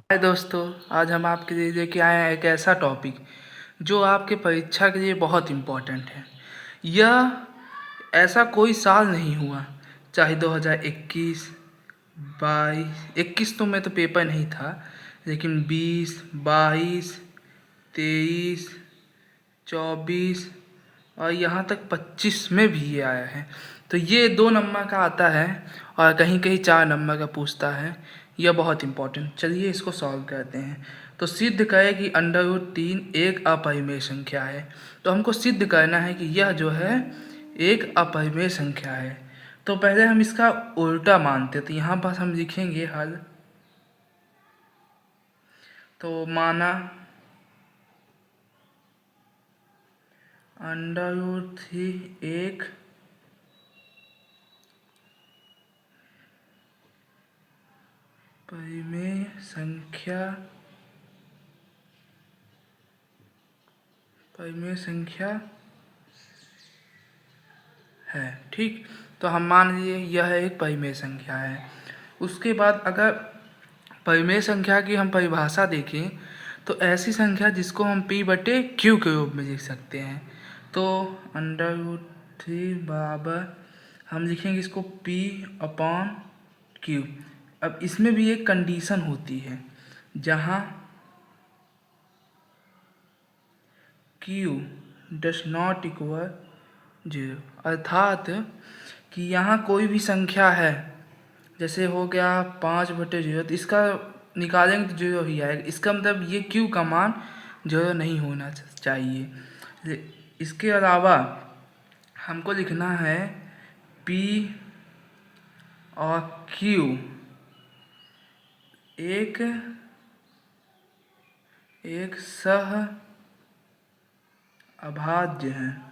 हाय दोस्तों, आज हम आपके लिए लेके आए हैं एक ऐसा टॉपिक जो आपके परीक्षा के लिए बहुत इम्पोर्टेंट है। यह ऐसा कोई साल नहीं हुआ, चाहे 2021, 22, 21 तो में तो पेपर नहीं था, लेकिन 20, 22, 23, 24 और यहाँ तक 25 में भी ये आया है। तो ये 2 नंबर का आता है और कहीं कहीं 4 नंबर का पूछता है। यह बहुत इम्पोर्टेंट। चलिए इसको सॉल्व करते हैं। तो सिद्ध करें कि √3 एक अपरिमेय संख्या है। तो हमको सिद्ध करना है कि यह जो है एक अपरिमेय संख्या है। तो पहले हम इसका उल्टा मानते, तो यहाँ पर हम लिखेंगे हल। तो माना √3 एक परिमेय संख्या है। ठीक, तो हम मान लिए यह एक परिमेय संख्या है। उसके बाद अगर परिमेय संख्या की हम परिभाषा देखें तो ऐसी संख्या जिसको हम p/q के रूप में लिख सकते हैं। तो √3 बराबर हम लिखेंगे इसको p/q। अब इसमें भी एक कंडीशन होती है जहाँ q डस नॉट इक्वल 0, अर्थात कि यहाँ कोई भी संख्या है, जैसे हो गया 5/0, तो इसका निकालेंगे तो 0 ही आएगा। इसका मतलब ये q का मान 0 नहीं होना चाहिए। इसके अलावा हमको लिखना है p और q एक सह अभाज्य है।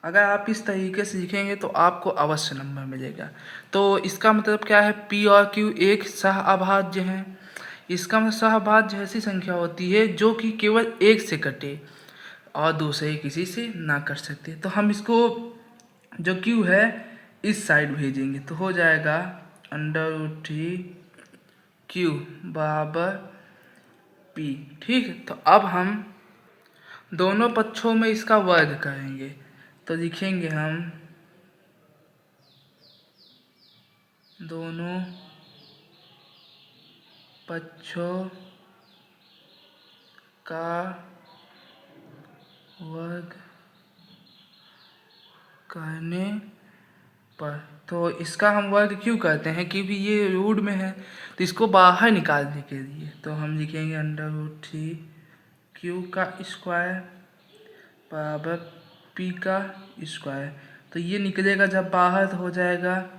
अगर आप इस तरीके से लिखेंगे तो आपको अवश्य नंबर मिलेगा। तो इसका मतलब क्या है, p और q एक सह अभाज्य हैं। इसका मतलब सहअभाज्य ऐसी संख्या होती है जो कि केवल एक से कटे और दूसरे किसी से ना कर सकते। तो हम इसको जो q है इस साइड भेजेंगे, तो हो जाएगा √3 q बराबर p। ठीक, तो अब हम दोनों पक्षों में इसका वर्ग करेंगे। तो लिखेंगे हम दोनों पक्षों का वर्ग करने पर। तो इसका हम वर्ग क्यों करते हैं, क्योंकि ये रूट में है, तो इसको बाहर निकालने के लिए। तो हम लिखेंगे √3 q का स्क्वायर बराबर p का स्क्वायर। तो ये निकलेगा जब बाहर तो हो जाएगा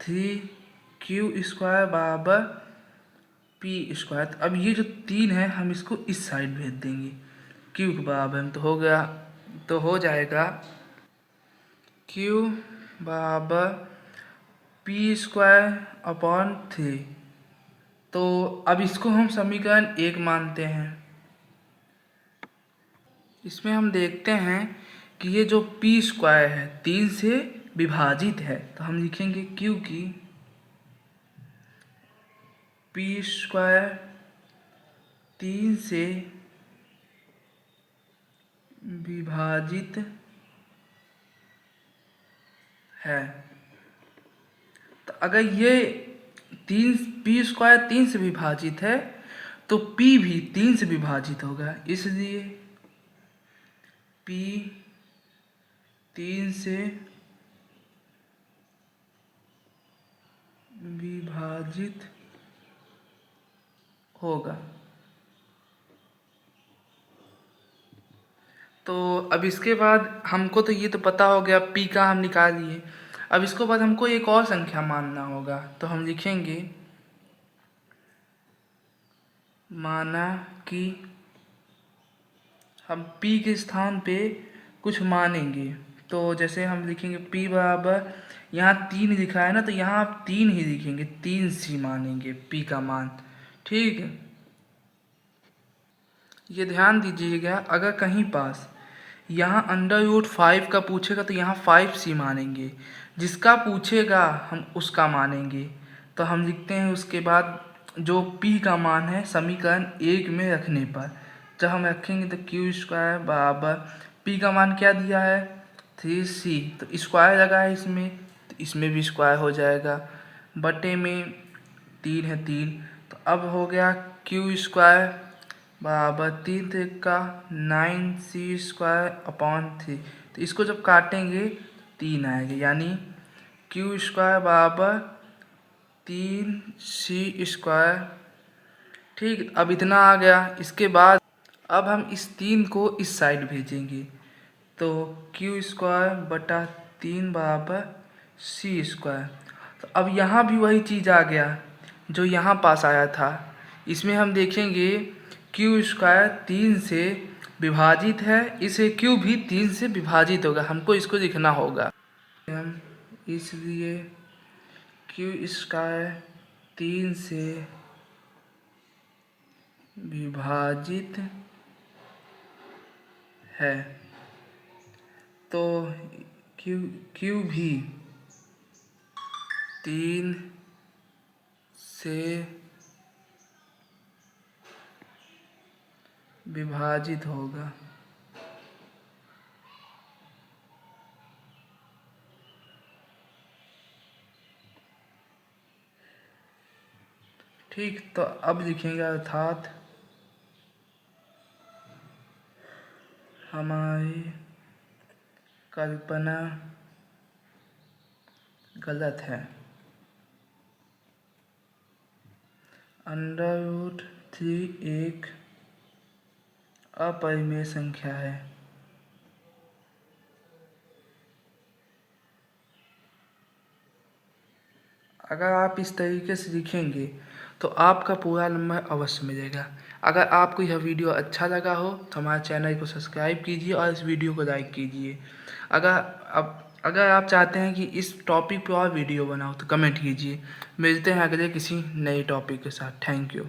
3q² बराबर p स्क्वायर। तो अब ये जो 3 है हम इसको इस साइड भेज देंगे q के बराबर में। तो हो गया, तो हो जाएगा q बराबर p²/3। तो अब इसको हम समीकरण 1 मानते हैं। इसमें हम देखते हैं कि ये जो p² है 3 से विभाजित है, तो हम लिखेंगे q की p² 3 से विभाजित है। तो अगर ये 3 p² 3 से विभाजित है तो p भी 3 से विभाजित होगा, इसलिए p 3 से विभाजित होगा। तो अब इसके बाद हमको तो ये तो पता हो गया, p का हम निकाल लिए। अब इसके बाद हमको एक और संख्या मानना होगा। तो हम लिखेंगे माना कि हम p के स्थान पे कुछ मानेंगे। तो जैसे हम लिखेंगे p बराबर, यहाँ 3 लिखा है ना, तो यहाँ आप 3 ही लिखेंगे, 3c मानेंगे p का मान। ठीक है, ये ध्यान दीजिएगा, अगर कहीं पास यहाँ √5 का पूछेगा तो यहाँ 5c मानेंगे, जिसका पूछेगा हम उसका मानेंगे। तो हम लिखते हैं उसके बाद जो p का मान है समीकरण 1 में रखने पर, जब हम रखेंगे तो क्यू स्क्वायर बराबर p का मान क्या दिया है 3c, तो स्क्वायर लगा है इसमें, तो इसमें भी स्क्वायर हो जाएगा, बटे में 3 है 3, तो अब हो गया क्यू स्क्वायर बराबर 3 का 9c स्क्वायर अपॉन 3, तो इसको जब काटेंगे 3 आएगा, यानी क्यू स्क्वायर बराबर 3c स्क्वायर। ठीक, अब इतना आ गया। इसके बाद अब हम इस 3 को इस साइड भेजेंगे, तो क्यू स्क्वायर बटा 3 बराबर c स्क्वायर। तो अब यहाँ भी वही चीज़ आ गया जो यहाँ पास आया था। इसमें हम देखेंगे क्यू स्क्वायर 3 से विभाजित है, इसे क्यू भी 3 से विभाजित होगा, हमको इसको लिखना होगा। हम इसलिए क्यू स्क्वायर 3 से विभाजित है, तो क्यू भी 3 से विभाजित होगा। ठीक, तो अब लिखेंगे अर्थात हमारी कल्पना गलत है। √3 एक अपरिमेय संख्या है। अगर आप इस तरीके से लिखेंगे तो आपका पूरा नंबर अवश्य मिलेगा। अगर आपको यह वीडियो अच्छा लगा हो तो हमारे चैनल को सब्सक्राइब कीजिए और इस वीडियो को लाइक कीजिए। अगर आप चाहते हैं कि इस टॉपिक पर और वीडियो बनाओ तो कमेंट कीजिए। मिलते हैं अगले किसी नए टॉपिक के साथ। Thank you.